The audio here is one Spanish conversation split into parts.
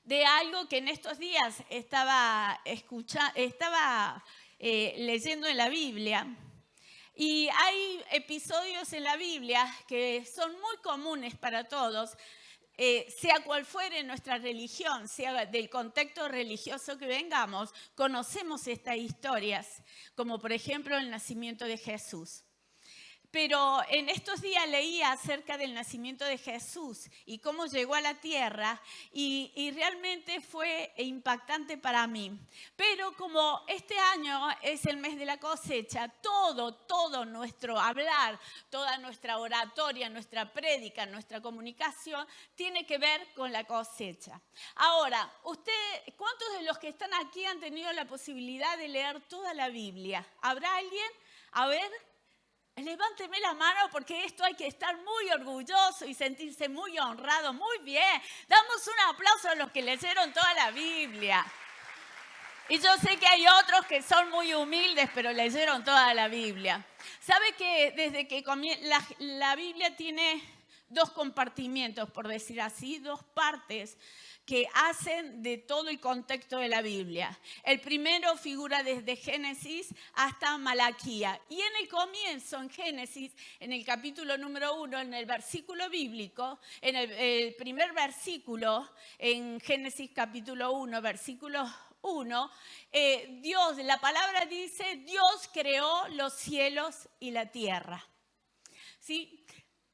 de algo que en estos días estaba leyendo en la Biblia. Y hay episodios en la Biblia que son muy comunes para todos, sea cual fuere nuestra religión, sea del contexto religioso que vengamos, conocemos estas historias, como por ejemplo el nacimiento de Jesús. Pero en estos días leía acerca del nacimiento de Jesús y cómo llegó a la tierra y realmente fue impactante para mí. Pero como este año es el mes de la cosecha, todo nuestro hablar, toda nuestra oratoria, nuestra prédica, nuestra comunicación tiene que ver con la cosecha. Ahora, ¿cuántos de los que están aquí han tenido la posibilidad de leer toda la Biblia? ¿Habrá alguien? A ver. Levánteme la mano porque esto hay que estar muy orgulloso y sentirse muy honrado. Muy bien, damos un aplauso a los que leyeron toda la Biblia. Y yo sé que hay otros que son muy humildes, pero leyeron toda la Biblia. ¿Sabe que desde que la Biblia tiene dos compartimientos, por decir así, dos partes que hacen de todo el contexto de la Biblia? El primero figura desde Génesis hasta Malaquía. Y en el comienzo, en Génesis, en el capítulo número 1, en el versículo bíblico, en el primer versículo, en Génesis capítulo 1, versículo 1, la palabra dice, Dios creó los cielos y la tierra. ¿Sí?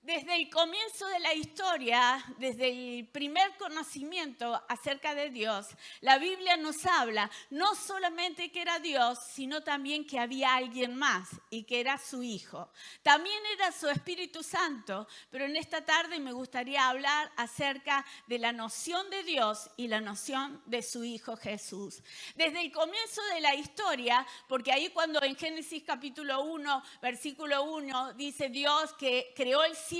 Desde el comienzo de la historia, desde el primer conocimiento acerca de Dios, la Biblia nos habla no solamente que era Dios, sino también que había alguien más y que era su Hijo. También era su Espíritu Santo, pero en esta tarde me gustaría hablar acerca de la noción de Dios y la noción de su Hijo Jesús. Desde el comienzo de la historia, porque ahí cuando en Génesis capítulo 1, versículo 1, dice Dios que creó el cielo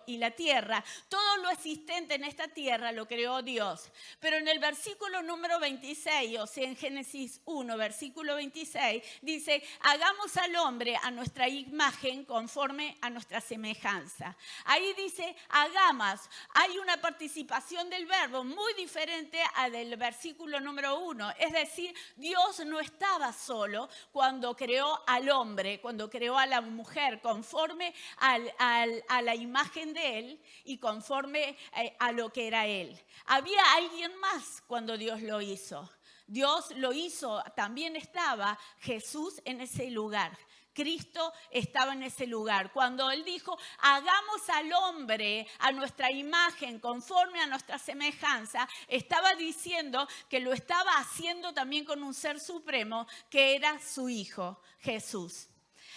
y la tierra, todo lo existente en esta tierra lo creó Dios. Pero en el versículo número 26, o sea en Génesis 1, versículo 26, dice, hagamos al hombre a nuestra imagen conforme a nuestra semejanza. Ahí dice, hagamos. Hay una participación del verbo muy diferente a del versículo número 1. Es decir, Dios no estaba solo cuando creó al hombre, cuando creó a la mujer, conforme a la imagen de él y conforme a lo que era él. Había alguien más cuando Dios lo hizo. Dios lo hizo, también estaba Jesús en ese lugar. Cristo estaba en ese lugar. Cuando Él dijo, hagamos al hombre a nuestra imagen, conforme a nuestra semejanza, estaba diciendo que lo estaba haciendo también con un ser supremo, que era su Hijo, Jesús.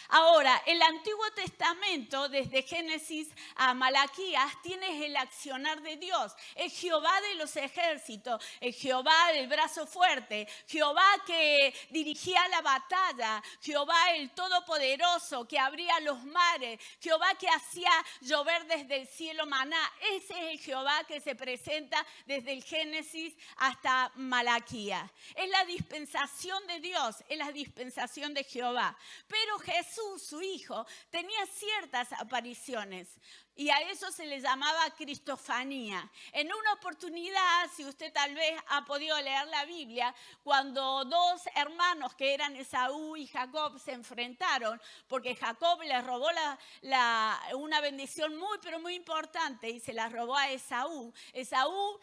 Ahora, el Antiguo Testamento, desde Génesis a Malaquías, tiene el accionar de Dios. Es Jehová de los ejércitos, es Jehová del brazo fuerte, Jehová que dirigía la batalla, Jehová el todopoderoso que abría los mares, Jehová que hacía llover desde el cielo maná. Ese es el Jehová que se presenta desde el Génesis hasta Malaquías. Es la dispensación de Dios, es la dispensación de Jehová. Pero Jesús, su Hijo, tenía ciertas apariciones y a eso se le llamaba cristofanía. En una oportunidad, si usted tal vez ha podido leer la Biblia, cuando dos hermanos que eran Esaú y Jacob se enfrentaron, porque Jacob le robó una bendición muy, pero muy importante y se la robó a Esaú. Esaú,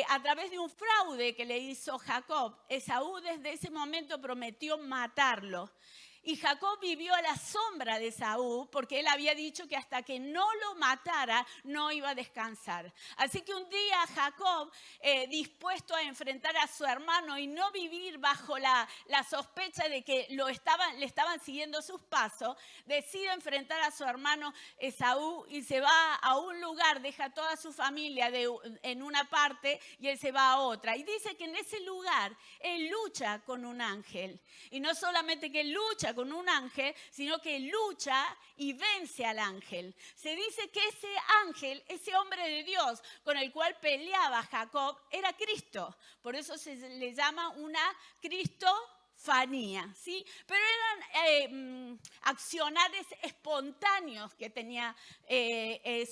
a través de un fraude que le hizo Jacob, Esaú desde ese momento prometió matarlo. Y Jacob vivió a la sombra de Esaú porque él había dicho que hasta que no lo matara no iba a descansar. Así que un día Jacob, dispuesto a enfrentar a su hermano y no vivir bajo la sospecha de que le estaban siguiendo sus pasos, decide enfrentar a su hermano Esaú y se va a un lugar, deja a toda su familia en una parte y él se va a otra. Y dice que en ese lugar él lucha con un ángel. Y no solamente que lucha con un ángel, sino que lucha y vence al ángel. Se dice que ese ángel, ese hombre de Dios con el cual peleaba Jacob, era Cristo. Por eso se le llama una cristofanía, ¿sí? Pero eran accionares espontáneos que tenía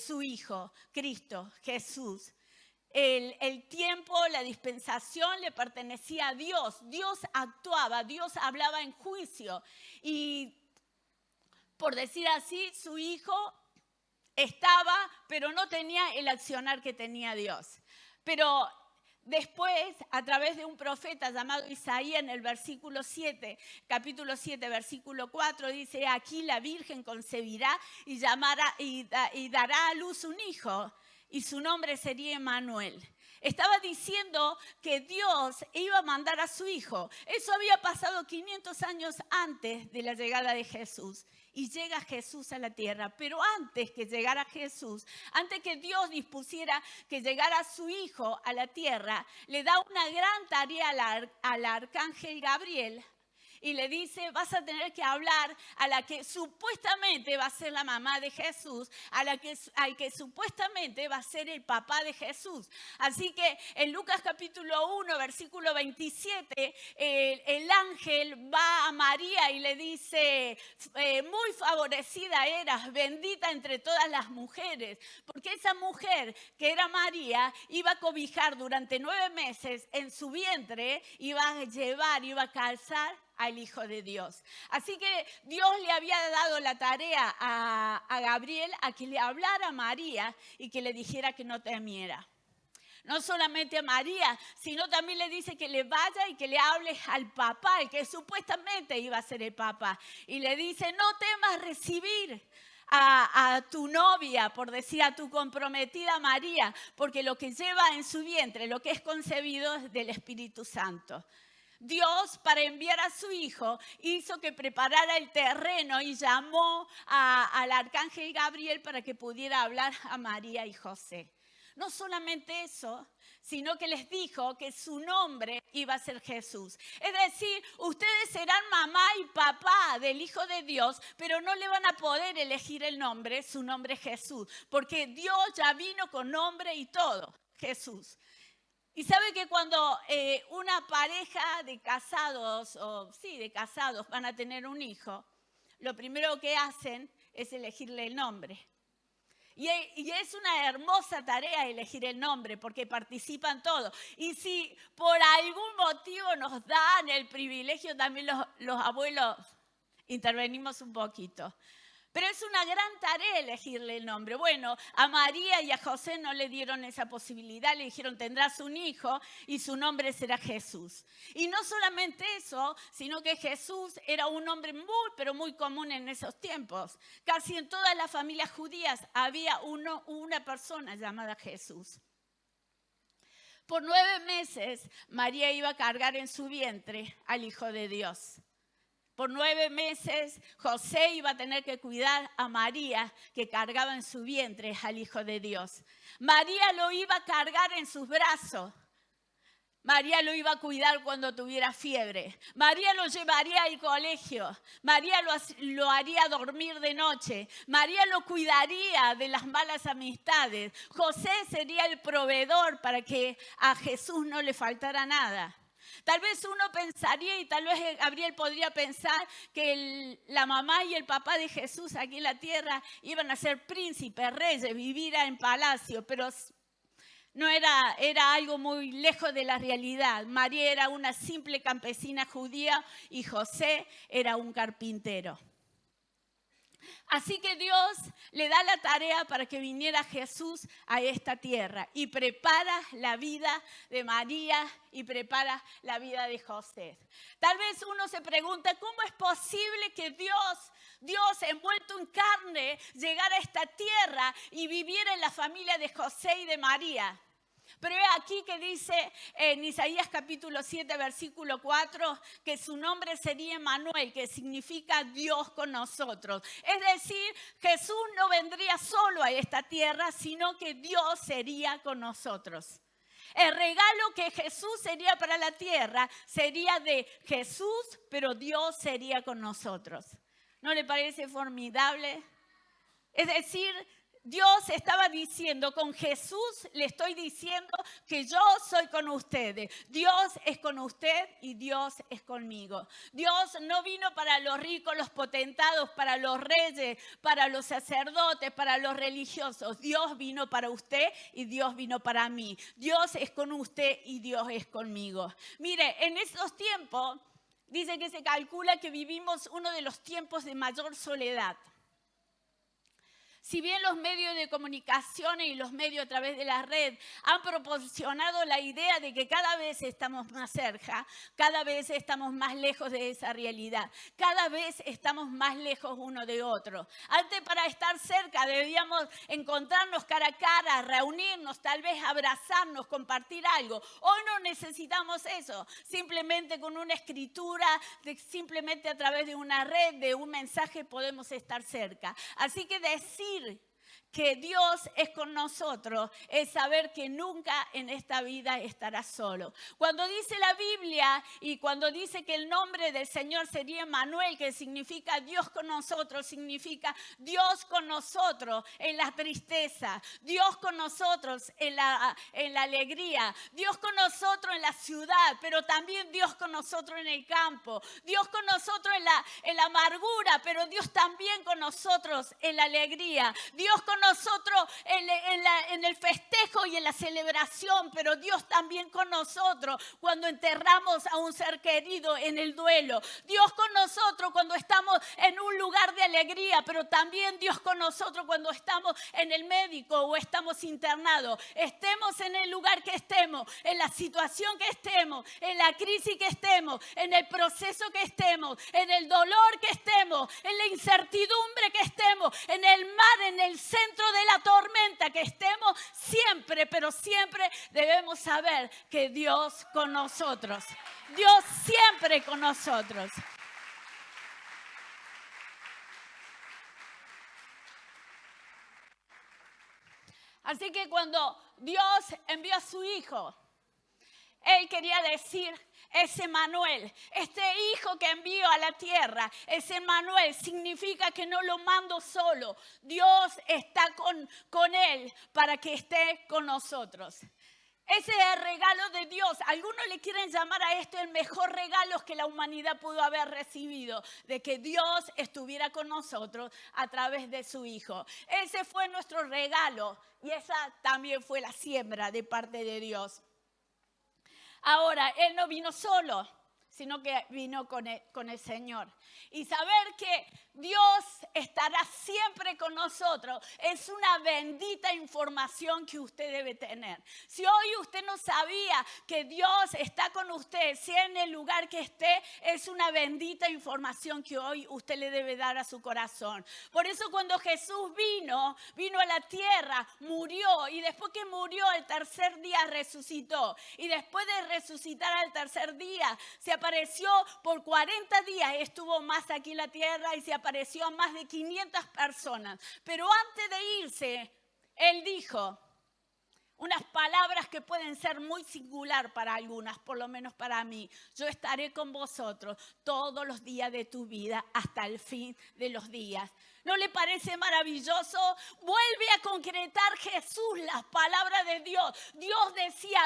su Hijo, Cristo, Jesús. el tiempo, la dispensación le pertenecía a Dios. Dios actuaba, Dios hablaba en juicio. Y por decir así, su hijo estaba, pero no tenía el accionar que tenía Dios. Pero después, a través de un profeta llamado Isaías, en el versículo 7, capítulo 7, versículo 4, dice: aquí la Virgen concebirá y dará a luz un hijo, y su nombre sería Emmanuel. Estaba diciendo que Dios iba a mandar a su hijo. Eso había pasado 500 años antes de la llegada de Jesús. Y llega Jesús a la tierra. Pero antes que llegara Jesús, antes que Dios dispusiera que llegara su hijo a la tierra, le da una gran tarea al arcángel Gabriel. Y le dice: vas a tener que hablar a la que supuestamente va a ser la mamá de Jesús, al que supuestamente va a ser el papá de Jesús. Así que en Lucas capítulo 1, versículo 27, el ángel va a María y le dice: muy favorecida eras, bendita entre todas las mujeres. Porque esa mujer, que era María, iba a cobijar durante 9 meses en su vientre, iba a calzar al Hijo de Dios. Así que Dios le había dado la tarea a Gabriel a que le hablara a María y que le dijera que no temiera. No solamente a María, sino también le dice que le vaya y que le hable al papá, el que supuestamente iba a ser el papá. Y le dice: no temas recibir a tu novia, por decir, a tu comprometida María, porque lo que lleva en su vientre, lo que es concebido, es del Espíritu Santo. Dios, para enviar a su hijo, hizo que preparara el terreno y llamó al arcángel Gabriel para que pudiera hablar a María y José. No solamente eso, sino que les dijo que su nombre iba a ser Jesús. Es decir, ustedes serán mamá y papá del Hijo de Dios, pero no le van a poder elegir el nombre, su nombre es Jesús, porque Dios ya vino con nombre y todo, Jesús. Y sabe que cuando una pareja de casados, van a tener un hijo, lo primero que hacen es elegirle el nombre. Y es una hermosa tarea elegir el nombre, porque participan todos. Y si por algún motivo nos dan el privilegio, también los abuelos intervenimos un poquito. Pero es una gran tarea elegirle el nombre. Bueno, a María y a José no le dieron esa posibilidad. Le dijeron: tendrás un hijo y su nombre será Jesús. Y no solamente eso, sino que Jesús era un nombre muy, pero muy común en esos tiempos. Casi en todas las familias judías había una persona llamada Jesús. Por 9 meses, María iba a cargar en su vientre al Hijo de Dios. Por 9 meses, José iba a tener que cuidar a María, que cargaba en su vientre al Hijo de Dios. María lo iba a cargar en sus brazos. María lo iba a cuidar cuando tuviera fiebre. María lo llevaría al colegio. María lo haría dormir de noche. María lo cuidaría de las malas amistades. José sería el proveedor para que a Jesús no le faltara nada. Tal vez uno pensaría, y tal vez Gabriel podría pensar, que la mamá y el papá de Jesús aquí en la tierra iban a ser príncipes, reyes, vivir en palacio, pero no era algo muy lejos de la realidad. María era una simple campesina judía y José era un carpintero. Así que Dios le da la tarea para que viniera Jesús a esta tierra y prepara la vida de María y prepara la vida de José. Tal vez uno se pregunta: ¿cómo es posible que Dios envuelto en carne, llegara a esta tierra y viviera en la familia de José y de María? Pero es aquí que dice en Isaías capítulo 7, versículo 4, que su nombre sería Emmanuel, que significa Dios con nosotros. Es decir, Jesús no vendría solo a esta tierra, sino que Dios sería con nosotros. El regalo que Jesús sería para la tierra sería de Jesús, pero Dios sería con nosotros. ¿No le parece formidable? Es decir, Dios estaba diciendo, con Jesús le estoy diciendo que yo soy con ustedes. Dios es con usted y Dios es conmigo. Dios no vino para los ricos, los potentados, para los reyes, para los sacerdotes, para los religiosos. Dios vino para usted y Dios vino para mí. Dios es con usted y Dios es conmigo. Mire, en estos tiempos dice que se calcula que vivimos uno de los tiempos de mayor soledad. Si bien los medios de comunicación y los medios a través de la red han proporcionado la idea de que cada vez estamos más cerca, cada vez estamos más lejos de esa realidad, cada vez estamos más lejos uno de otro. Antes, para estar cerca debíamos encontrarnos cara a cara, reunirnos, tal vez abrazarnos, compartir algo. Hoy no necesitamos eso, simplemente con una escritura, simplemente a través de una red, de un mensaje podemos estar cerca. Así que decir que Dios es con nosotros es saber que nunca en esta vida estarás solo. Cuando dice la Biblia y cuando dice que el nombre del Señor sería Emmanuel, que significa Dios con nosotros, significa Dios con nosotros en la tristeza, Dios con nosotros en la alegría, Dios con nosotros en la ciudad, pero también Dios con nosotros en el campo, Dios con nosotros en la amargura, pero Dios también con nosotros en la alegría, Dios con nosotros en el festejo y en la celebración, pero Dios también con nosotros cuando enterramos a un ser querido en el duelo. Dios con nosotros cuando estamos en un lugar de alegría, pero también Dios con nosotros cuando estamos en el médico o estamos internados. Estemos en el lugar que estemos, en la situación que estemos, en la crisis que estemos, en el proceso que estemos, en el dolor que estemos, en la incertidumbre que estemos, en el mar, en el centro de la tormenta que estemos, siempre, pero siempre debemos saber que Dios con nosotros. Dios siempre con nosotros. Así que cuando Dios envió a su Hijo, Él quería decir, es Emmanuel, este hijo que envío a la tierra, es Emmanuel, significa que no lo mando solo. Dios está con él para que esté con nosotros. Ese es el regalo de Dios. Algunos le quieren llamar a esto el mejor regalo que la humanidad pudo haber recibido, de que Dios estuviera con nosotros a través de su Hijo. Ese fue nuestro regalo y esa también fue la siembra de parte de Dios. Ahora, Él no vino solo, sino que vino con el Señor. Y saber que Dios estará siempre con nosotros es una bendita información que usted debe tener. Si hoy usted no sabía que Dios está con usted, sea en el lugar que esté, es una bendita información que hoy usted le debe dar a su corazón. Por eso cuando Jesús vino a la tierra, murió y después que murió el tercer día resucitó. Y después de resucitar al tercer día se apareció por 40 días, estuvo más aquí en la tierra y se apareció a más de 500 personas. Pero antes de irse, Él dijo unas palabras que pueden ser muy singular para algunas, por lo menos para mí. Yo estaré con vosotros todos los días de tu vida hasta el fin de los días. ¿No le parece maravilloso? Vuelve a concretar Jesús las palabras de Dios. Dios decía,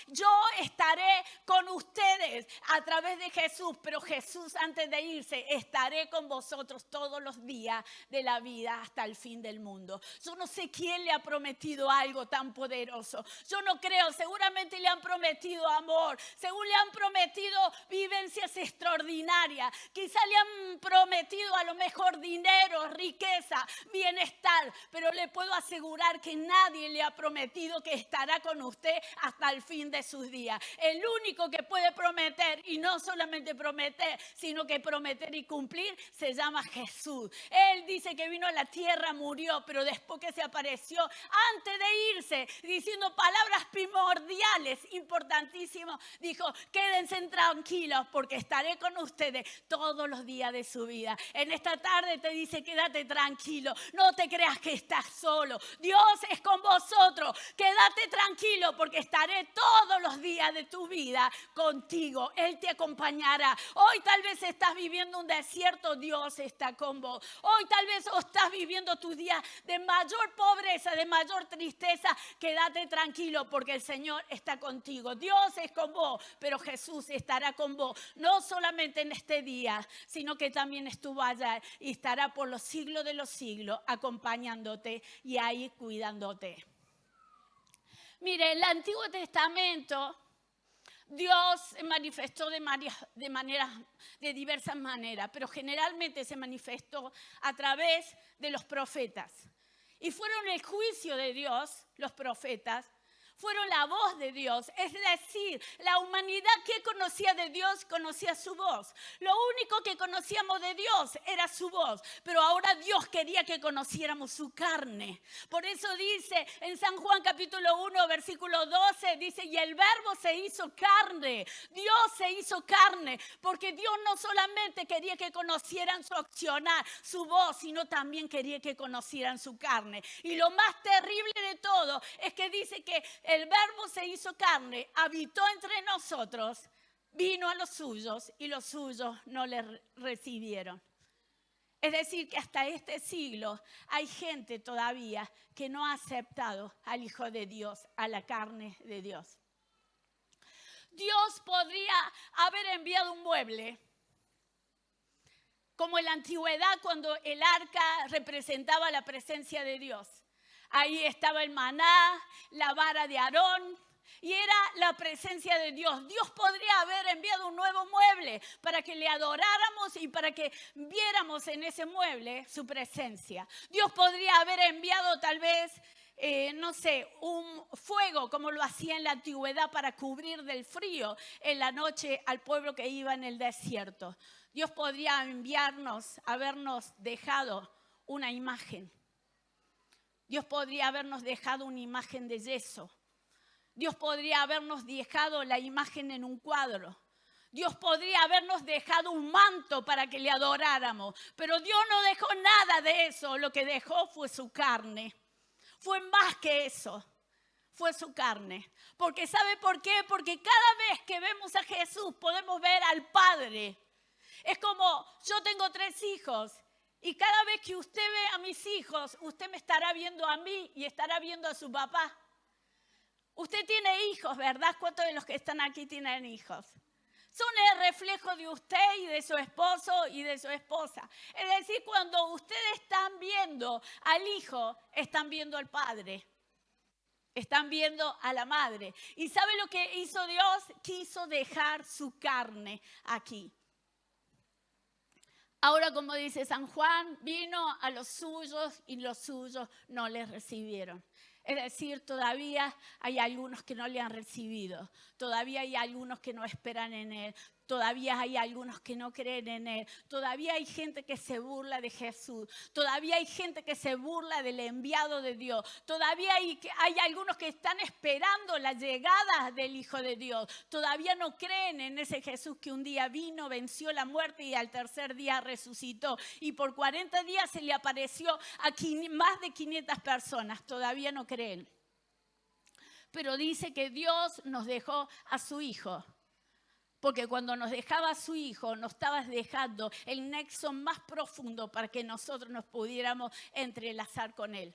yo estaré con ustedes a través de Jesús. Pero Jesús antes de irse, estaré con vosotros todos los días de la vida hasta el fin del mundo. Yo no sé quién le ha prometido algo tan poderoso. Yo no creo, seguramente le han prometido amor. Según le han prometido vivencias extraordinarias. Quizá le han prometido a lo mejor dinero, riqueza, bienestar, pero le puedo asegurar que nadie le ha prometido que estará con usted hasta el fin de sus días. El único que puede prometer, y no solamente prometer, sino que prometer y cumplir, se llama Jesús. Él dice que vino a la tierra, murió, pero después que se apareció, antes de irse, diciendo palabras primordiales, importantísimas, dijo, quédense tranquilos porque estaré con ustedes todos los días de su vida. En esta tarde te dice, quédate tranquilo, no te creas que estás solo. Dios es con vosotros. Quédate tranquilo porque estaré todos los días de tu vida contigo. contigo, Él te acompañará. Hoy tal vez estás viviendo un desierto, Dios está con vos. Hoy tal vez estás viviendo tus días de mayor pobreza, de mayor tristeza. Quédate tranquilo porque el Señor está contigo. Dios es con vos, pero Jesús estará con vos. No solamente en este día, sino que también estuvo allá y estará por los siglos de los siglos acompañándote y ahí cuidándote. Mire, en el Antiguo Testamento Dios se manifestó de diversas maneras, pero generalmente se manifestó a través de los profetas. Y fueron el juicio de Dios, los profetas, fueron la voz de Dios. Es decir, la humanidad que conocía de Dios conocía su voz. Lo único que conocíamos de Dios era su voz. Pero ahora Dios quería que conociéramos su carne. Por eso dice en San Juan capítulo 1, versículo 12, dice, y el verbo se hizo carne. Dios se hizo carne. Porque Dios no solamente quería que conocieran su accionar, su voz, sino también quería que conocieran su carne. Y lo más terrible de todo es que dice que el verbo se hizo carne, habitó entre nosotros, vino a los suyos y los suyos no le recibieron. Es decir, que hasta este siglo hay gente todavía que no ha aceptado al Hijo de Dios, a la carne de Dios. Dios podría haber enviado un mueble, como en la antigüedad cuando el arca representaba la presencia de Dios. Ahí estaba el maná, la vara de Aarón, y era la presencia de Dios. Dios podría haber enviado un nuevo mueble para que le adoráramos y para que viéramos en ese mueble su presencia. Dios podría haber enviado tal vez, un fuego como lo hacía en la antigüedad para cubrir del frío en la noche al pueblo que iba en el desierto. Dios podría habernos dejado una imagen. Dios podría habernos dejado una imagen de yeso. Dios podría habernos dejado la imagen en un cuadro. Dios podría habernos dejado un manto para que le adoráramos. Pero Dios no dejó nada de eso. Lo que dejó fue su carne. Fue más que eso. Fue su carne. Porque ¿sabe por qué? Porque cada vez que vemos a Jesús podemos ver al Padre. Es como, yo tengo 3 hijos. Y cada vez que usted ve a mis hijos, usted me estará viendo a mí y estará viendo a su papá. Usted tiene hijos, ¿verdad? ¿Cuántos de los que están aquí tienen hijos? Son el reflejo de usted y de su esposo y de su esposa. Es decir, cuando ustedes están viendo al hijo, están viendo al padre. Están viendo a la madre. ¿Y sabe lo que hizo Dios? Quiso dejar su carne aquí. Ahora, como dice San Juan, vino a los suyos y los suyos no les recibieron. Es decir, todavía hay algunos que no le han recibido. Todavía hay algunos que no esperan en Él. Todavía hay algunos que no creen en Él. Todavía hay gente que se burla de Jesús. Todavía hay gente que se burla del enviado de Dios. Todavía hay algunos que están esperando la llegada del Hijo de Dios. Todavía no creen en ese Jesús que un día vino, venció la muerte y al tercer día resucitó. Y por 40 días se le apareció a más de 500 personas. Todavía no creen. Pero dice que Dios nos dejó a su Hijo. Porque cuando nos dejaba a su Hijo, nos estaba dejando el nexo más profundo para que nosotros nos pudiéramos entrelazar con Él.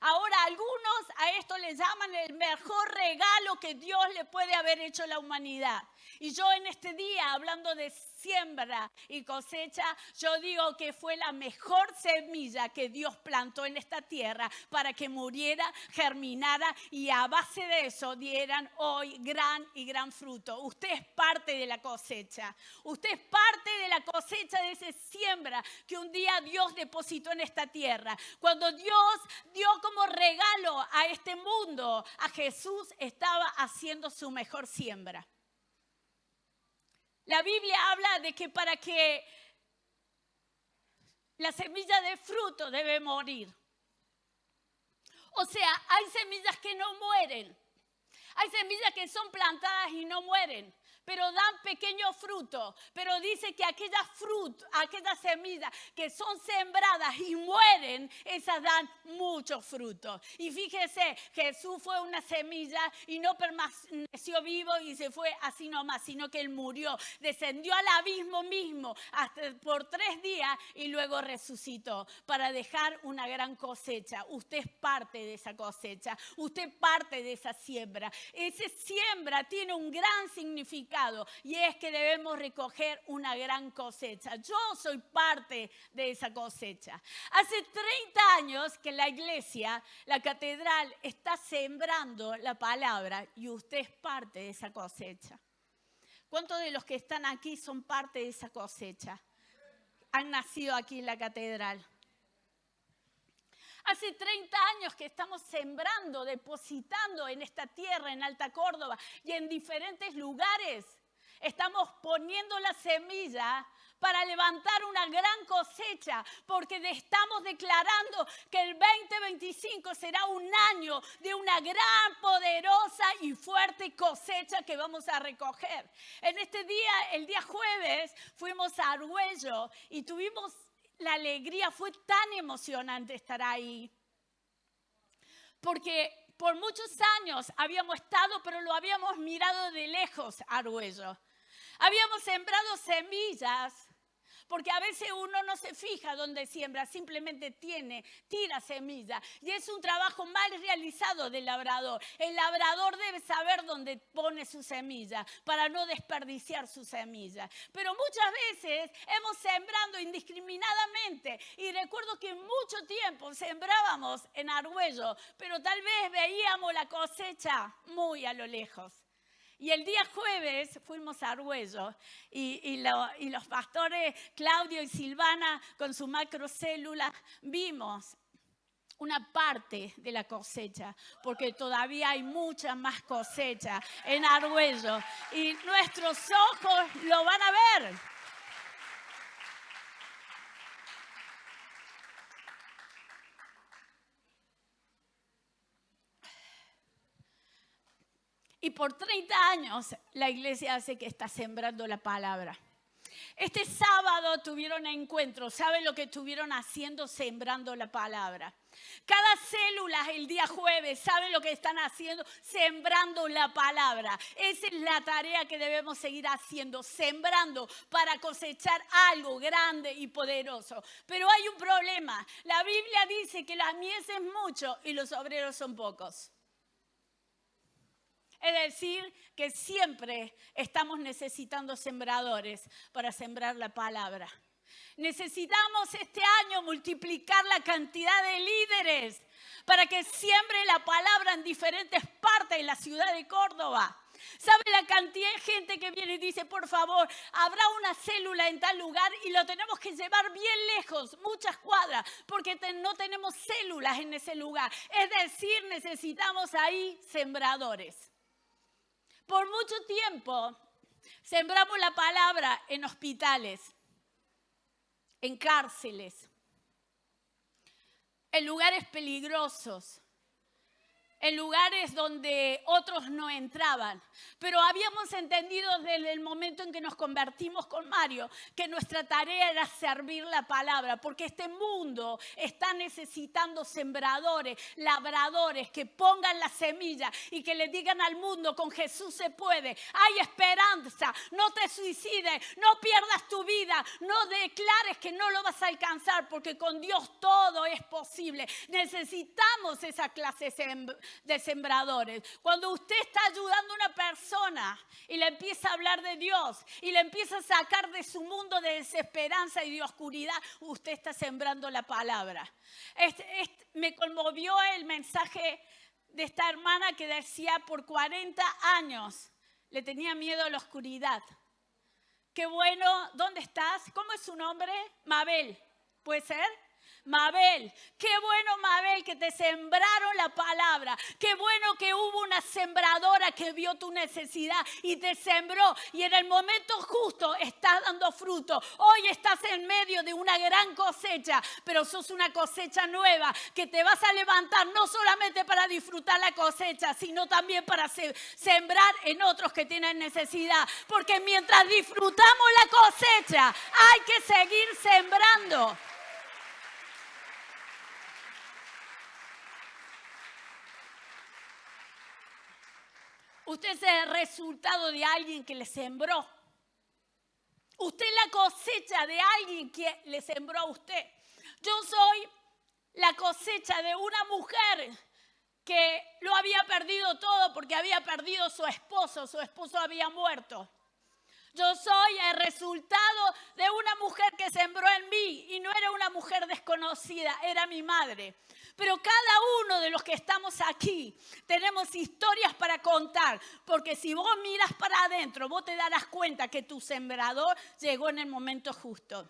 Ahora, algunos a esto le llaman el mejor regalo que Dios le puede haber hecho a la humanidad. Y yo en este día, hablando de siembra y cosecha, yo digo que fue la mejor semilla que Dios plantó en esta tierra para que muriera, germinara y a base de eso dieran hoy gran fruto. Usted es parte de la cosecha. Usted es parte de la cosecha de esa siembra que un día Dios depositó en esta tierra. Cuando Dios dio como regalo a este mundo, a Jesús estaba haciendo su mejor siembra. La Biblia habla de que para que la semilla dé fruto debe morir. O sea, hay semillas que no mueren. Hay semillas que son plantadas y no mueren. pero dan pequeño fruto. Pero dice que aquellas semillas que son sembradas y mueren, esas dan mucho fruto. Y fíjese, Jesús fue una semilla y no permaneció vivo y se fue así nomás, sino que Él murió, descendió al abismo mismo por 3 días y luego resucitó para dejar una gran cosecha. Usted es parte de esa cosecha, usted es parte de esa siembra. Esa siembra tiene un gran significado y es que debemos recoger una gran cosecha. Yo soy parte de esa cosecha. Hace 30 años que la iglesia, la catedral, está sembrando la palabra y usted es parte de esa cosecha. ¿Cuántos de los que están aquí son parte de esa cosecha? Han nacido aquí en la catedral. Hace 30 años que estamos sembrando, depositando en esta tierra, en Alta Córdoba y en diferentes lugares. Estamos poniendo la semilla para levantar una gran cosecha, porque estamos declarando que el 2025 será un año de una gran, poderosa y fuerte cosecha que vamos a recoger. En este día, el día jueves, fuimos a Argüello y tuvimos la alegría, fue tan emocionante estar ahí, porque por muchos años habíamos estado, pero lo habíamos mirado de lejos a Argüello. Habíamos sembrado semillas, porque a veces uno no se fija dónde siembra, simplemente tira semilla. Y es un trabajo mal realizado del labrador. El labrador debe saber dónde pone su semilla para no desperdiciar su semilla. Pero muchas veces hemos sembrado indiscriminadamente. Y recuerdo que mucho tiempo sembrábamos en Argüello, pero tal vez veíamos la cosecha muy a lo lejos. Y el día jueves fuimos a Argüello y los pastores Claudio y Silvana con su macrocélula vimos una parte de la cosecha, porque todavía hay mucha más cosecha en Argüello y nuestros ojos lo van a ver. Y por 30 años la iglesia hace que está sembrando la palabra. Este sábado tuvieron encuentro. ¿Saben lo que estuvieron haciendo? Sembrando la palabra. Cada célula el día jueves, ¿saben lo que están haciendo? Sembrando la palabra. Esa es la tarea que debemos seguir haciendo, sembrando para cosechar algo grande y poderoso. Pero hay un problema. La Biblia dice que la mies es mucho y los obreros son pocos. Es decir, que siempre estamos necesitando sembradores para sembrar la palabra. Necesitamos este año multiplicar la cantidad de líderes para que siembre la palabra en diferentes partes de la ciudad de Córdoba. ¿Sabe la cantidad de gente que viene y dice, por favor, habrá una célula en tal lugar y lo tenemos que llevar bien lejos, muchas cuadras, porque no tenemos células en ese lugar? Es decir, necesitamos ahí sembradores. Por mucho tiempo sembramos la palabra en hospitales, en cárceles, en lugares peligrosos, en lugares donde otros no entraban. Pero habíamos entendido desde el momento en que nos convertimos con Mario que nuestra tarea era servir la palabra, porque este mundo está necesitando sembradores, labradores que pongan la semilla y que le digan al mundo, con Jesús se puede, hay esperanza, no te suicides, no pierdas tu vida, no declares que no lo vas a alcanzar, porque con Dios todo es posible. Necesitamos esa clase de sembradores. Cuando usted está ayudando a una persona y le empieza a hablar de Dios y le empieza a sacar de su mundo de desesperanza y de oscuridad, usted está sembrando la palabra. Me conmovió el mensaje de esta hermana que decía, por 40 años le tenía miedo a la oscuridad. Qué bueno, ¿dónde estás? ¿Cómo es su nombre? Mabel, ¿puede ser? Mabel, qué bueno Mabel que te sembraron la palabra, qué bueno que hubo una sembradora que vio tu necesidad y te sembró y en el momento justo estás dando fruto. Hoy estás en medio de una gran cosecha, pero sos una cosecha nueva que te vas a levantar no solamente para disfrutar la cosecha, sino también para sembrar en otros que tienen necesidad, porque mientras disfrutamos la cosecha hay que seguir sembrando. Usted es el resultado de alguien que le sembró. Usted es la cosecha de alguien que le sembró a usted. Yo soy la cosecha de una mujer que lo había perdido todo porque había perdido su esposo había muerto. Yo soy el resultado de una mujer que sembró en mí y no era una mujer desconocida, era mi madre. Pero cada uno de los que estamos aquí tenemos historias para contar, porque si vos miras para adentro, vos te darás cuenta que tu sembrador llegó en el momento justo.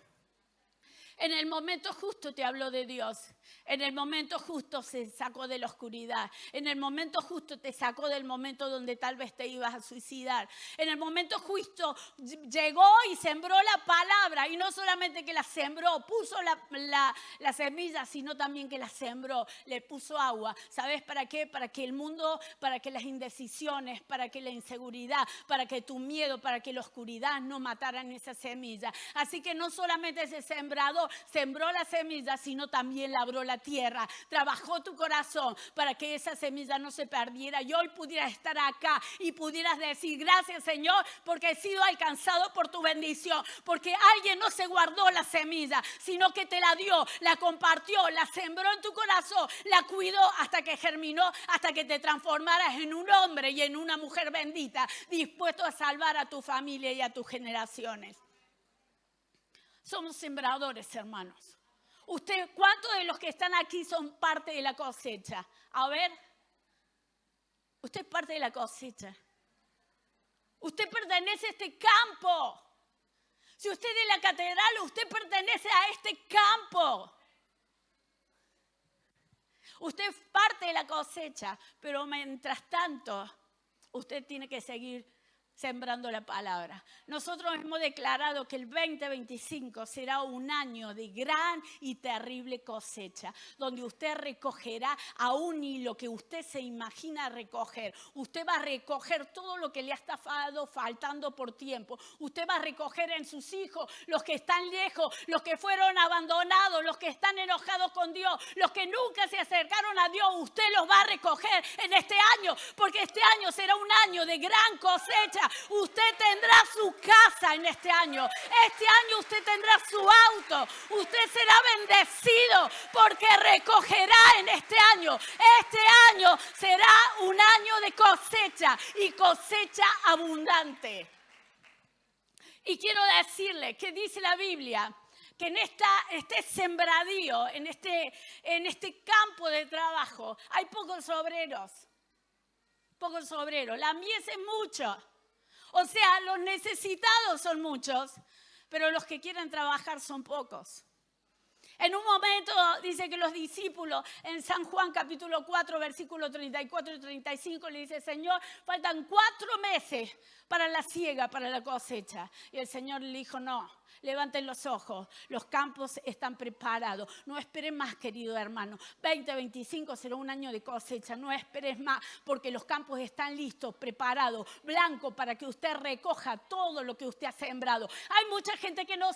En el momento justo te habló de Dios. En el momento justo se sacó de la oscuridad. En el momento justo te sacó del momento donde tal vez te ibas a suicidar. En el momento justo llegó y sembró la palabra. Y no solamente que la sembró, puso la semilla, sino también que la sembró. Le puso agua. ¿Sabes para qué? Para que el mundo, para que las indecisiones, para que la inseguridad, para que tu miedo, para que la oscuridad no mataran esa semilla. Así que no solamente ese sembrador sembró la semilla, sino también labró la tierra, trabajó tu corazón para que esa semilla no se perdiera y hoy pudieras estar acá y pudieras decir gracias Señor porque he sido alcanzado por tu bendición, porque alguien no se guardó la semilla, sino que te la dio, la compartió, la sembró en tu corazón, la cuidó hasta que germinó, hasta que te transformaras en un hombre y en una mujer bendita, dispuesto a salvar a tu familia y a tus generaciones. Somos sembradores, hermanos. ¿Cuántos de los que están aquí son parte de la cosecha? A ver, usted es parte de la cosecha. Usted pertenece a este campo. Si usted es de la catedral, usted pertenece a este campo. Usted es parte de la cosecha, pero mientras tanto, usted tiene que seguir sembrando la palabra. Nosotros hemos declarado que el 2025 será un año de gran y terrible cosecha, donde usted recogerá aún ni lo que usted se imagina recoger. Usted va a recoger todo lo que le ha estado faltando por tiempo. Usted va a recoger en sus hijos, los que están lejos, los que fueron abandonados, los que están enojados con Dios, los que nunca se acercaron a Dios. Usted los va a recoger en este año, porque este año será un año de gran cosecha. Usted tendrá su casa en este año. Este año usted tendrá su auto. Usted será bendecido porque recogerá en este año. Este año será un año de cosecha y cosecha abundante. Y quiero decirle que dice la Biblia que en este sembradío, en este campo de trabajo, hay pocos obreros. Pocos obreros. La mies es mucho. O sea, los necesitados son muchos, pero los que quieren trabajar son pocos. En un momento dice que los discípulos en San Juan capítulo 4 versículos 34 y 35 le dice, Señor, faltan 4 meses para la siega, para la cosecha. Y el Señor le dijo, no. Levanten los ojos, los campos están preparados. No esperes más, querido hermano. 2025 será un año de cosecha. No esperes más porque los campos están listos, preparados, blancos para que usted recoja todo lo que usted ha sembrado. Hay mucha gente que no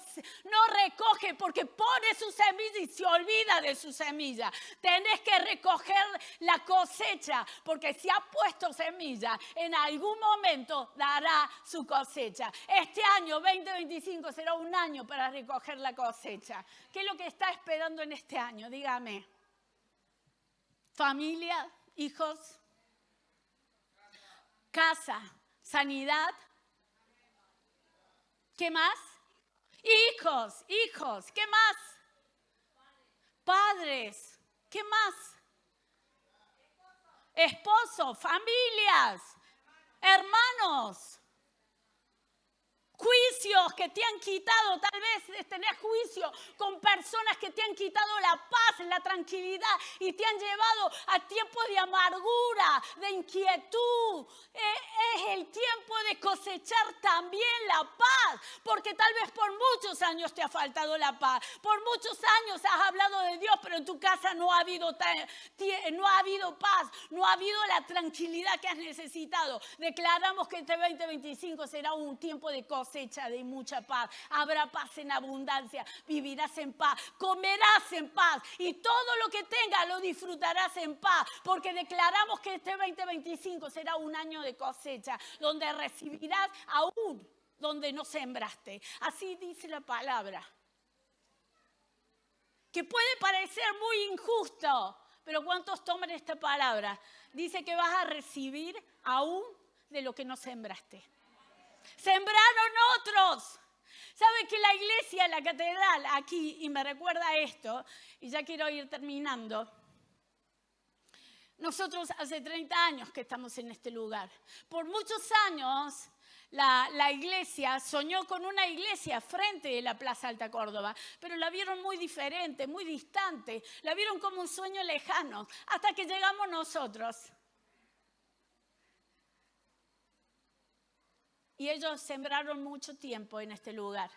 recoge porque pone su semilla y se olvida de su semilla. Tenés que recoger la cosecha porque si ha puesto semilla, en algún momento dará su cosecha. Este año 2025 será un año para recoger la cosecha. ¿Qué es lo que está esperando en este año? Dígame. Familia, hijos, casa, sanidad. ¿Qué más? Hijos, ¿qué más? Padres, ¿qué más? Esposos, familias, hermanos. juicios que te han quitado, tal vez tenés juicio con personas que te han quitado la paz, la tranquilidad y te han llevado a tiempos de amargura, de inquietud. Es el tiempo de cosechar también la paz, porque tal vez por muchos años te ha faltado la paz, por muchos años has hablado de Dios, pero en tu casa no ha habido paz, no ha habido la tranquilidad que has necesitado. Declaramos que este 2025 será un tiempo de cosecha, de mucha paz. Habrá paz en abundancia, vivirás en paz, comerás en paz y todo lo que tengas lo disfrutarás en paz, porque declaramos que este 2025 será un año de cosecha, donde recibirás aún donde no sembraste. Así dice la palabra. Que puede parecer muy injusto, pero ¿cuántos toman esta palabra? Dice que vas a recibir aún de lo que no sembraste. Sembraron otros. ¿Saben que la iglesia, la catedral, aquí, y me recuerda esto, y ya quiero ir terminando. Nosotros hace 30 años que estamos en este lugar. Por muchos años la iglesia soñó con una iglesia frente de la Plaza Alta Córdoba, pero la vieron muy diferente, muy distante, la vieron como un sueño lejano, hasta que llegamos nosotros. Y ellos sembraron mucho tiempo en este lugar.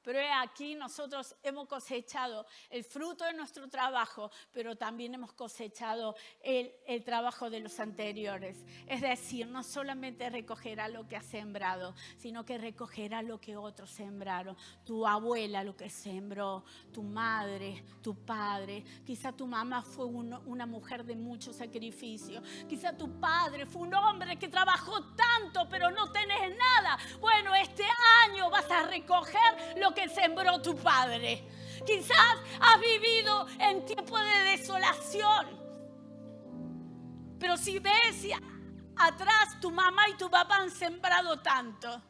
Pero aquí nosotros hemos cosechado el fruto de nuestro trabajo, pero también hemos cosechado el trabajo de los anteriores. Es decir, no solamente recogerá lo que has sembrado, sino que recogerá lo que otros sembraron. Tu abuela lo que sembró, tu madre, tu padre. Quizá tu mamá fue una mujer de mucho sacrificio. Quizá tu padre fue un hombre que trabajó tanto, pero no tenés nada. Bueno, este año vas a recoger lo que sembró tu padre. Quizás has vivido en tiempo de desolación, pero si ves atrás, tu mamá y tu papá han sembrado tanto.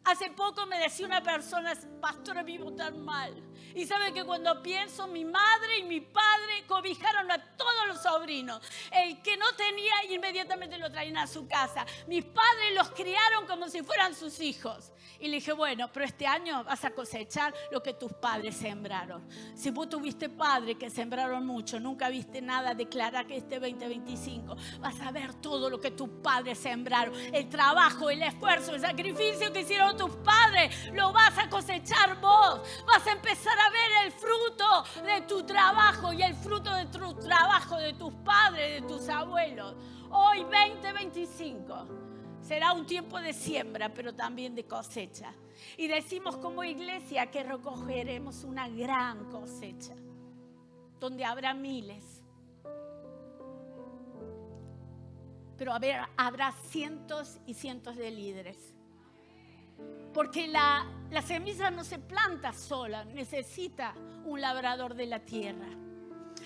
Hace poco me decía una persona: pastora, vivo tan mal. Y sabe que cuando pienso, mi madre y mi padre cobijaron a todos los sobrinos. El que no tenía, inmediatamente lo traían a su casa. Mis padres los criaron como si fueran sus hijos. Y le dije, bueno, pero este año vas a cosechar lo que tus padres sembraron. Si vos tuviste padres que sembraron mucho, nunca viste nada, declara que este 2025 vas a ver todo lo que tus padres sembraron. El trabajo, el esfuerzo, el sacrificio que hicieron tus padres, lo vas a cosechar vos. Vas a empezar a ver el fruto de tu trabajo y el fruto de tu trabajo de tus padres, de tus abuelos. Hoy 2025 será un tiempo de siembra, pero también de cosecha. Y decimos como iglesia que recogeremos una gran cosecha, donde habrá miles. Pero habrá cientos y cientos de líderes. Porque la semilla no se planta sola, necesita un labrador de la tierra.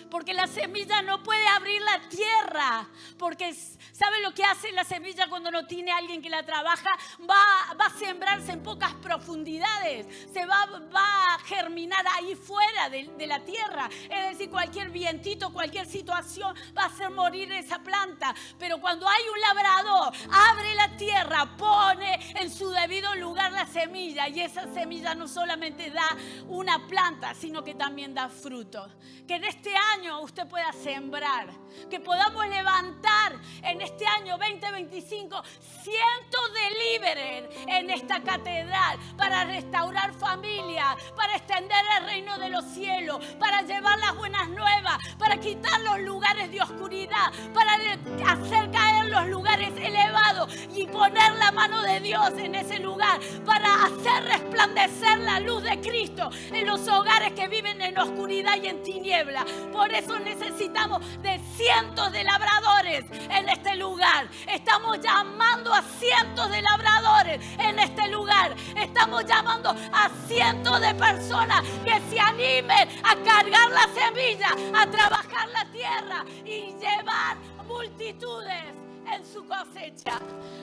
Porque la semilla no puede abrir la tierra. Porque ¿sabe lo que hace la semilla cuando no tiene alguien que la trabaja? Va a sembrarse en pocas profundidades. Se va a germinar ahí fuera de la tierra. Es decir, cualquier vientito, cualquier situación va a hacer morir esa planta. Pero cuando hay un labrador, abre la tierra, pone en su debido lugar la semilla. Y esa semilla no solamente da una planta, sino que también da fruto. Que en este año usted pueda sembrar, que podamos levantar en este año 2025 cientos de líderes en esta catedral para restaurar familias, para extender el reino de los cielos, para llevar las buenas nuevas, para quitar los lugares de oscuridad, para hacer caer los lugares elevados y poner la mano de Dios en ese lugar, para hacer resplandecer la luz de Cristo en los hogares que viven en oscuridad y en tiniebla. Por eso necesitamos de cientos de labradores en este lugar. Estamos llamando a cientos de labradores en este lugar. Estamos llamando a cientos de personas que se animen a cargar la semilla, a trabajar la tierra y llevar multitudes en su cosecha.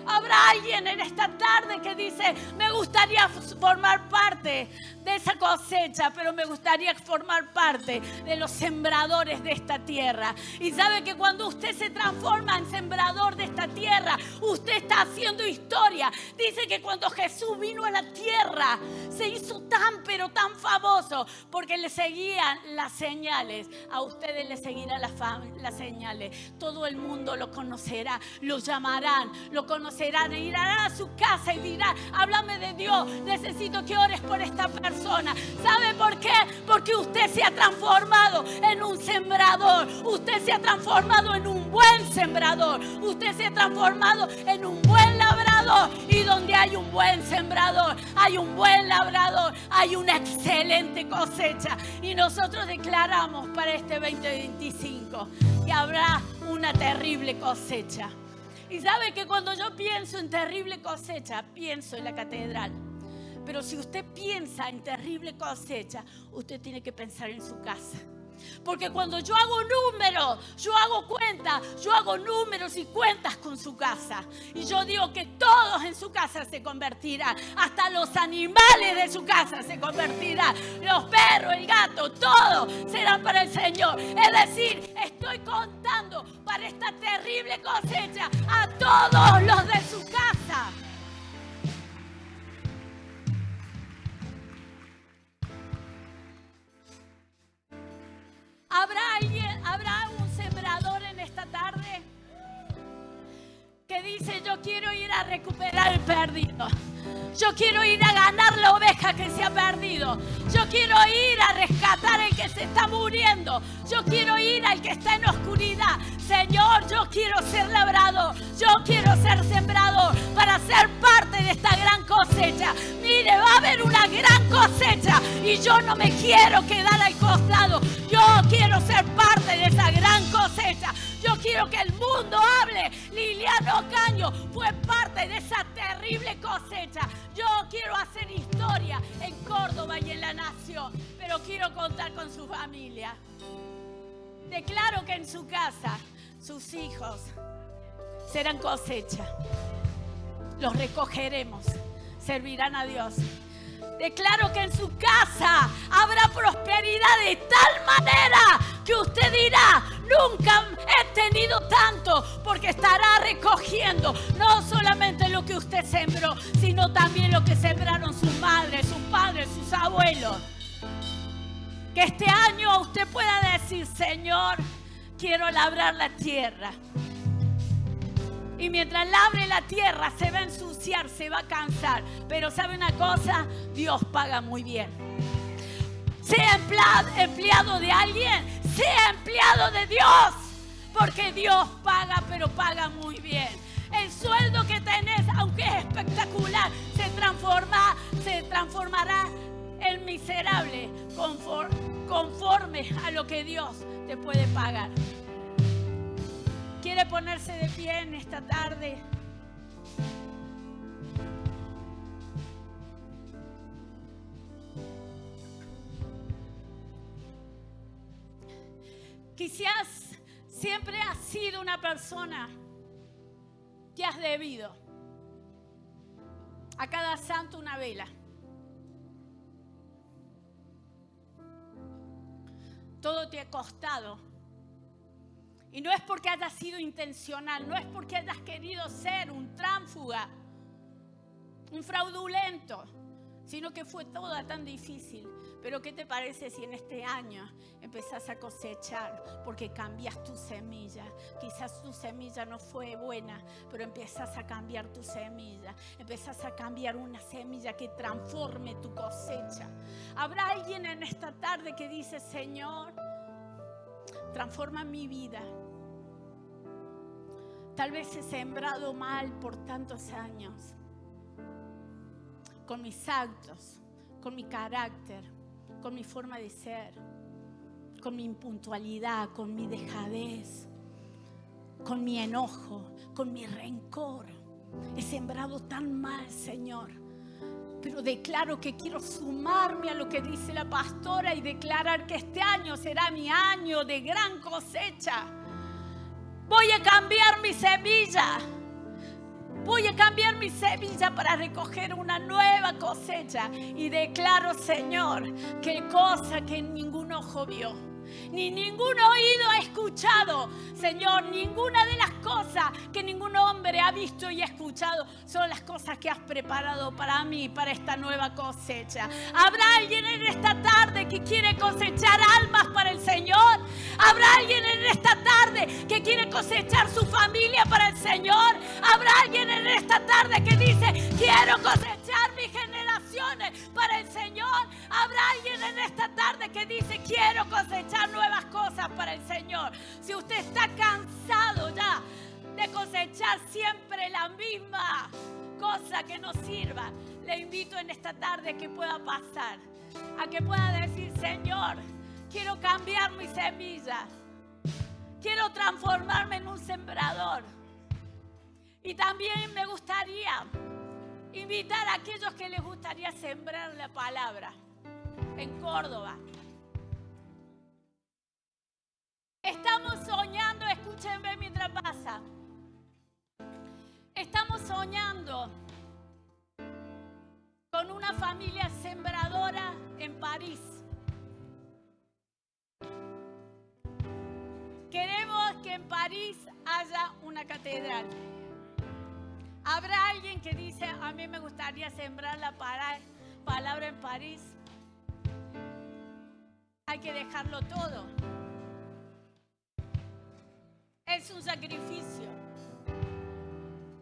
Habrá alguien en esta tarde que dice, me gustaría formar parte de esa cosecha, pero me gustaría formar parte de los sembradores de esta tierra. Y sabe que cuando usted se transforma en sembrador de esta tierra, usted está haciendo historia. Dice que cuando Jesús vino a la tierra, se hizo tan, pero tan famoso, porque le seguían las señales. A ustedes les seguirán las señales. Todo el mundo lo conocerá, lo llamarán, lo conocerán, e irán a su casa y dirán, háblame de Dios, necesito que ores por esta persona. ¿Sabe por qué? Porque usted se ha transformado en un sembrador. Usted se ha transformado en un buen sembrador. Usted se ha transformado en un buen labrador. Y donde hay un buen sembrador, hay un buen labrador, hay una excelente cosecha. Y nosotros declaramos para este 2025 que habrá una terrible cosecha. Y sabe que cuando yo pienso en terrible cosecha, pienso en la catedral. Pero si usted piensa en terrible cosecha, usted tiene que pensar en su casa. Porque cuando yo hago números, yo hago cuentas, yo hago números y cuentas con su casa. Y yo digo que todos en su casa se convertirán. Hasta los animales de su casa se convertirán. Los perros, el gato, todos serán para el Señor. Es decir, estoy contando para esta terrible cosecha a todos los de su casa. ¿Habrá un sembrador en esta tarde que dice, yo quiero ir a recuperar el perdido? Yo quiero ir a ganar la oveja que se ha perdido. Yo quiero ir a rescatar al que se está muriendo. Yo quiero ir al que está en oscuridad. Señor, yo quiero ser labrador. Yo quiero ser sembrador para ser parte de esta gran cosecha. Mire, va a haber una gran cosecha y yo no me quiero quedar al costado. Yo quiero ser parte de esa gran cosecha. Yo quiero que el mundo hable. Liliana Ocaño fue parte de esa terrible cosecha. Yo quiero hacer historia en Córdoba y en la nación, pero quiero contar con su familia. Declaro que en su casa sus hijos serán cosecha. Los recogeremos, servirán a Dios. Declaro que en su casa habrá prosperidad de tal manera que usted dirá, nunca he tenido tanto, porque estará recogiendo no solamente lo que usted sembró, sino también lo que sembraron sus madres, sus padres, sus abuelos. Que este año usted pueda decir, Señor, quiero labrar la tierra. Y mientras labre la tierra se va a ensuciar, se va a cansar. Pero ¿sabe una cosa? Dios paga muy bien. Sea empleado de alguien, sea empleado de Dios. Porque Dios paga, pero paga muy bien. El sueldo que tenés, aunque es espectacular, se transformará en miserable conforme a lo que Dios te puede pagar. ¿Quiere ponerse de pie en esta tarde? Quizás siempre has sido una persona que has debido a cada santo una vela. Todo te ha costado. Y no es porque hayas sido intencional, no es porque hayas querido ser un tránsfuga, un fraudulento, sino que fue todo tan difícil. Pero ¿qué te parece si en este año empezás a cosechar? Porque cambias tu semilla. Quizás tu semilla no fue buena, pero empezás a cambiar tu semilla. Empezás a cambiar una semilla que transforme tu cosecha. Habrá alguien en esta tarde que dice, Señor, transforma mi vida. Tal vez he sembrado mal por tantos años. Con mis actos, con mi carácter, con mi forma de ser, con mi impuntualidad, con mi dejadez, con mi enojo, con mi rencor. He sembrado tan mal, Señor. Pero declaro que quiero sumarme a lo que dice la pastora y declarar que este año será mi año de gran cosecha. Voy a cambiar mi semilla. Voy a cambiar mi semilla para recoger una nueva cosecha. Y declaro, Señor, que cosa que ningún ojo vio, ni ningún oído ha escuchado, Señor, ninguna de las cosas que ningún hombre ha visto y escuchado son las cosas que has preparado para mí, para esta nueva cosecha. ¿Habrá alguien en esta tarde que quiere cosechar almas para el Señor? ¿Habrá alguien en esta tarde que quiere cosechar su familia para el Señor? ¿Habrá alguien en esta tarde que dice, quiero cosechar mis generaciones para el Señor? ¿Habrá alguien en esta tarde que dice, quiero cosechar nuevas cosas para el Señor? Si usted está cansado ya de cosechar siempre la misma cosa que no sirva, le invito en esta tarde que pueda pasar, a que pueda decir, Señor, quiero cambiar mi semilla, quiero transformarme en un sembrador. Y también me gustaría invitar a aquellos que les gustaría sembrar la palabra en Córdoba. Estamos soñando, escúchenme mientras pasa. Estamos soñando con una familia sembradora en París. Queremos que en París haya una catedral. ¿Habrá alguien que dice, a mí me gustaría sembrar la palabra en París? Hay que dejarlo todo. Es un sacrificio.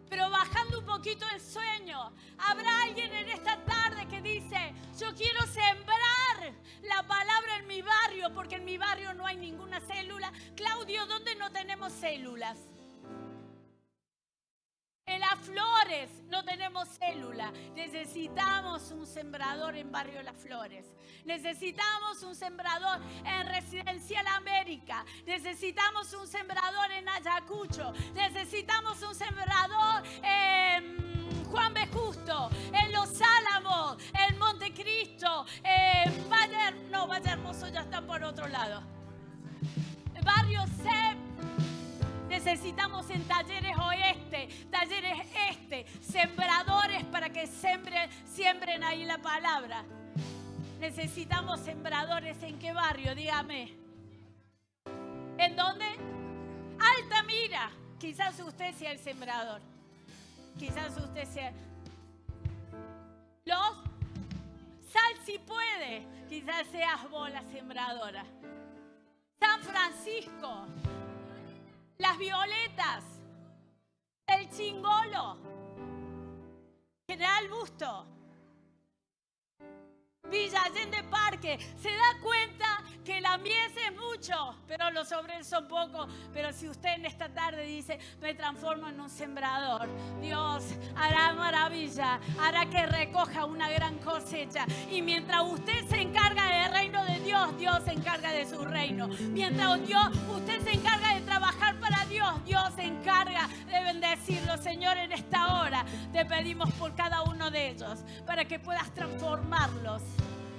Pero bajando un poquito el sueño, ¿habrá alguien en esta tarde que dice, yo quiero sembrar la palabra en mi barrio, porque en mi barrio no hay ninguna célula? Claudio, ¿dónde no tenemos células? En Las Flores no tenemos célula. Necesitamos un sembrador en Barrio Las Flores. Necesitamos un sembrador en Residencial América. Necesitamos un sembrador en Ayacucho. Necesitamos un sembrador en Juan B. Justo, en Los Álamos, en Montecristo, en Valle Hermoso ya están por otro lado. Barrio CEP. Necesitamos en Talleres Oeste, Talleres Este, sembradores para que siembren ahí la palabra. Necesitamos sembradores, ¿en qué barrio? Dígame. ¿En dónde? Altamira. Quizás usted sea el sembrador. Quizás usted sea... Los Sal si puede. Quizás seas vos la sembradora. San Francisco. Las Violetas, el Chingolo, General Busto, Villa Allende Parque. Se da cuenta que la mies es mucho, pero los obreros son pocos. Pero si usted en esta tarde dice, me transformo en un sembrador, Dios hará maravilla, hará que recoja una gran cosecha. Y mientras usted se encarga del reino de Dios, Dios se encarga de su reino. Mientras usted se encarga de trabajar para Dios, Dios se encarga de bendecirlo. Señor, en esta hora te pedimos por cada uno de ellos, para que puedas transformarlos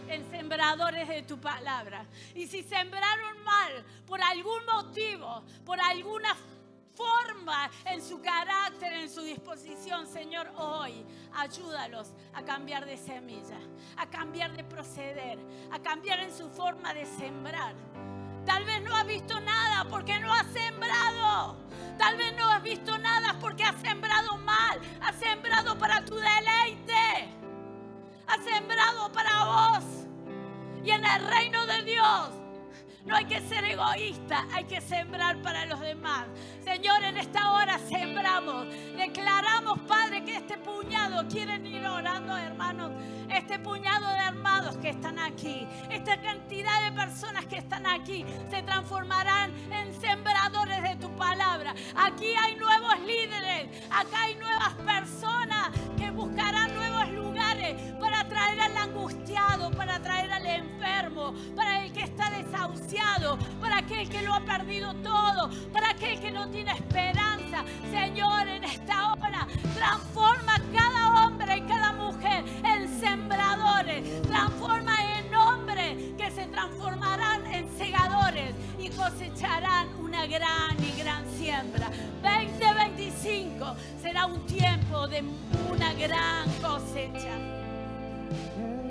en sembradores de tu palabra. Y si sembraron mal por algún motivo, por alguna forma en su carácter, en su disposición, Señor, hoy ayúdalos a cambiar de semilla, a cambiar de proceder, a cambiar en su forma de sembrar. Tal vez no has visto nada porque no has sembrado. Tal vez no has visto nada porque has sembrado mal. Has sembrado para tu deleite. Has sembrado para vos. Y en el reino de Dios no hay que ser egoísta, hay que sembrar para los demás. Señor, en esta hora sembramos. Declaramos, Padre, que este puñado, quieren ir orando, hermanos, este puñado de hermanos que están aquí, esta cantidad de personas que están aquí, se transformarán en sembradores de tu palabra. Aquí hay nuevos líderes, acá hay nuevas personas que buscarán nuevos lugares para traer al angustiado, para traer al enfermo, para el que está desahuciado, para aquel que lo ha perdido todo, para aquel que no tiene esperanza. Señor, en esta hora transforma a cada hombre y cada mujer en sembradores, transforma en hombres que se transformarán en segadores y cosecharán una gran y gran siembra. siembra. 2025 será un tiempo de una gran cosecha.